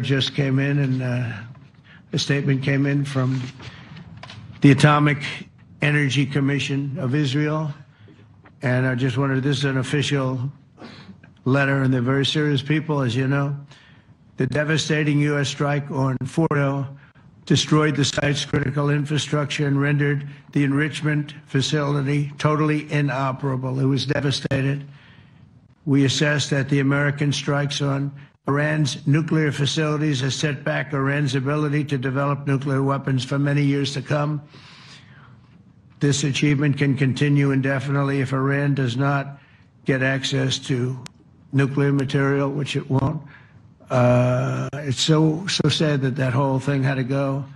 just came in, and a statement came in from the Atomic Energy Commission of Israel. And I just wanted, this is an official letter, and they're very serious people, as you know. The devastating U.S. strike on Fordo destroyed the site's critical infrastructure and rendered the enrichment facility totally inoperable. It was devastated. We assess that the American strikes on Iran's nuclear facilities has set back Iran's ability to develop nuclear weapons for many years to come. This achievement can continue indefinitely if Iran does not get access to nuclear material, which it won't. It's so sad that that whole thing had to go.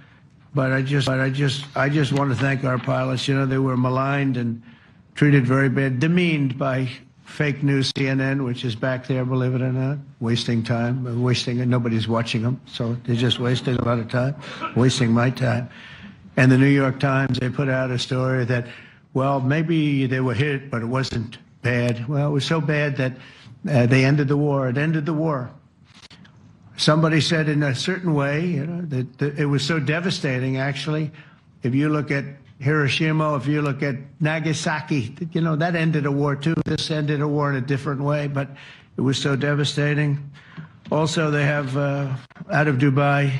But I just want to thank our pilots. You know, they were maligned and treated very bad, demeaned by fake news CNN, which is back there, believe it or not, wasting time, nobody's watching them, so they're just wasting a lot of time, wasting my time. And the New York Times, they put out a story that, well, maybe they were hit, but it wasn't bad. Well, it was so bad that they ended the war. It ended the war. Somebody said in a certain way, you know, that it was so devastating, actually. If you look at Hiroshima, if you look at Nagasaki, you know, that ended a war too. This ended a war in a different way, but it was so devastating. Also, they have, out of Dubai,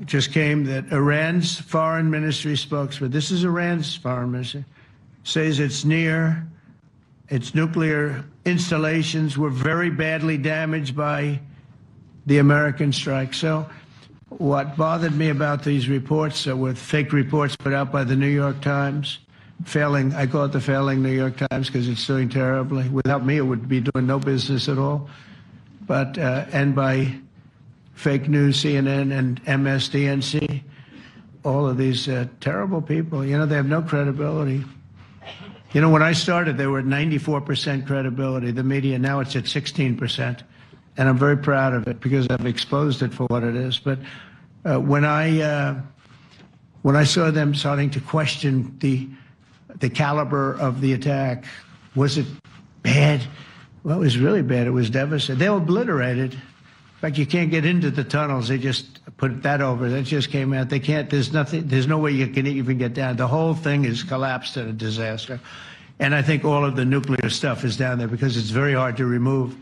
just came that Iran's foreign ministry spokesman, this is Iran's foreign ministry, says its nuclear installations were very badly damaged by the American strike. So what bothered me about these reports were fake reports put out by the New York Times, failing, I call it the failing New York Times because it's doing terribly. Without me, it would be doing no business at all. But, and by fake news, CNN and MSDNC, all of these terrible people, you know, they have no credibility. You know, when I started, they were at 94% credibility, the media. Now it's at 16%. And I'm very proud of it because I've exposed it for what it is. But when I saw them starting to question the caliber of the attack, was it bad? Well, it was really bad. It was devastating. They were obliterated. In fact, you can't get into the tunnels. They just put that over. That just came out. They can't. There's nothing. There's no way you can even get down. The whole thing is collapsed in a disaster. And I think all of the nuclear stuff is down there because it's very hard to remove.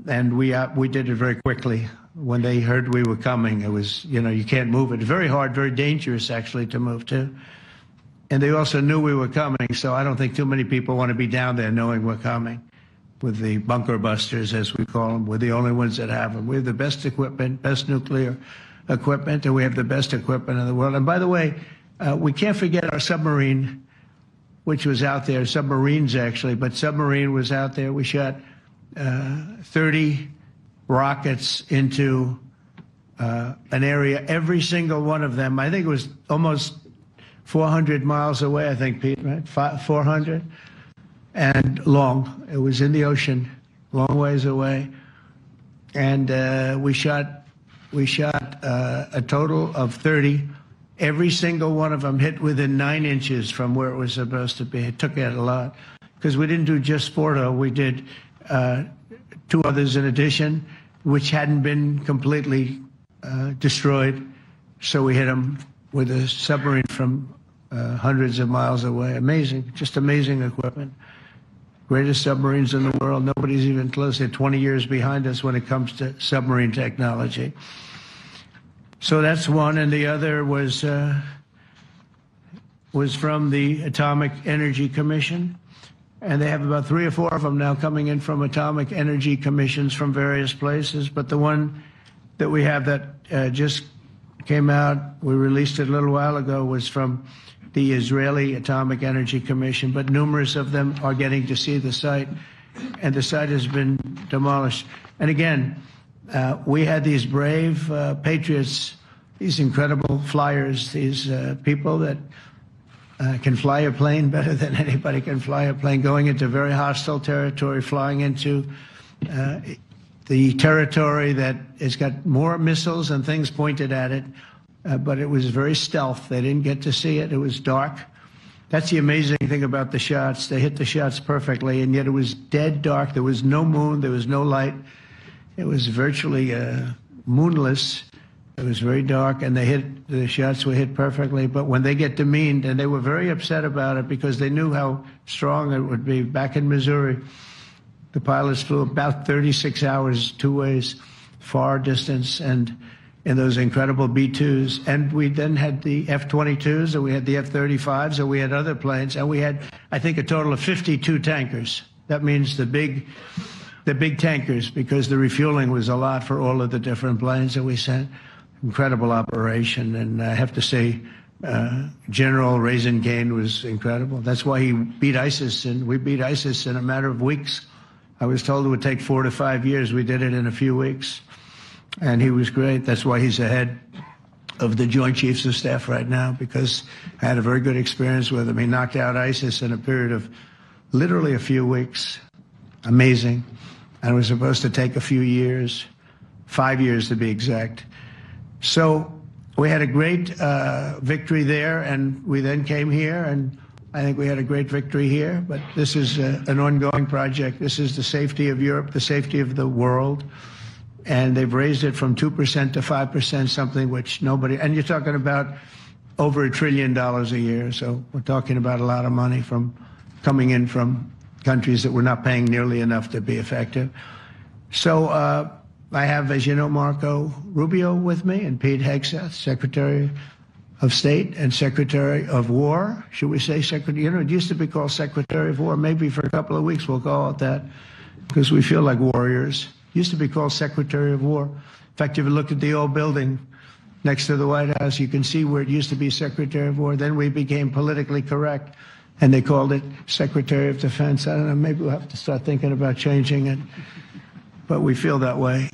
And we did it very quickly. When they heard we were coming, it was, you know, you can't move it. Very hard, very dangerous, actually, to move to. And they also knew we were coming, so I don't think too many people want to be down there knowing we're coming. With the bunker busters, as we call them, we're the only ones that have them. We have the best equipment, best nuclear equipment, and we have the best equipment in the world. And by the way, we can't forget our submarine, which was out there, submarines actually, but submarine was out there. We shot 30 rockets into an area, every single one of them. I think it was almost 400 miles away, I think, Pete, right? 400? And long. It was in the ocean, long ways away. And we shot a total of 30. Every single one of them hit within 9 inches from where it was supposed to be. It took out a lot. Because we didn't do just Fordo, we did 2 others in addition, which hadn't been completely destroyed. So we hit them with a submarine from hundreds of miles away. Amazing, just amazing equipment. Greatest submarines in the world. Nobody's even close. They're 20 years behind us when it comes to submarine technology. So that's one, and the other was from the Atomic Energy Commission. And they have about 3 or 4 of them now coming in from atomic energy commissions from various places. But the one that we have that just came out, we released it a little while ago, was from the Israeli Atomic Energy Commission. But numerous of them are getting to see the site, and the site has been demolished. And again, we had these brave patriots, these incredible flyers, these people that can fly a plane better than anybody can fly a plane, going into very hostile territory, flying into the territory that has got more missiles and things pointed at it, but it was very stealth. They didn't get to see it. It was dark. That's the amazing thing about the shots. They hit the shots perfectly, and yet it was dead dark. There was no moon. There was no light. It was virtually moonless. It was very dark, and the shots were hit perfectly. But when they get demeaned, and they were very upset about it because they knew how strong it would be. Back in Missouri, the pilots flew about 36 hours, two ways, far distance, and in those incredible B-2s. And we then had the F-22s, and we had the F-35s, and we had other planes, and we had, I think, a total of 52 tankers. That means the big tankers, because the refueling was a lot for all of the different planes that we sent. Incredible operation, and I have to say, General Raisin Cain was incredible. That's why he beat ISIS, and we beat ISIS in a matter of weeks. I was told it would take 4 to 5 years. We did it in a few weeks, and he was great. That's why he's the head of the Joint Chiefs of Staff right now, because I had a very good experience with him. He knocked out ISIS in a period of literally a few weeks. Amazing. And it was supposed to take a few years, 5 years to be exact. So we had a great victory there, and we then came here, and I think we had a great victory here. But this is an ongoing project. This is the safety of Europe, the safety of the world. And they've raised it from 2% to 5%, something which nobody, and you're talking about over $1 trillion a year. So we're talking about a lot of money coming in from countries that were not paying nearly enough to be effective. So I have, as you know, Marco Rubio with me, and Pete Hegseth, Secretary of State and Secretary of War. Should we say Secretary? You know, it used to be called Secretary of War. Maybe for a couple of weeks we'll call it that, because we feel like warriors. It used to be called Secretary of War. In fact, if you look at the old building next to the White House, you can see where it used to be Secretary of War. Then we became politically correct, and they called it Secretary of Defense. I don't know, maybe we'll have to start thinking about changing it, but we feel that way.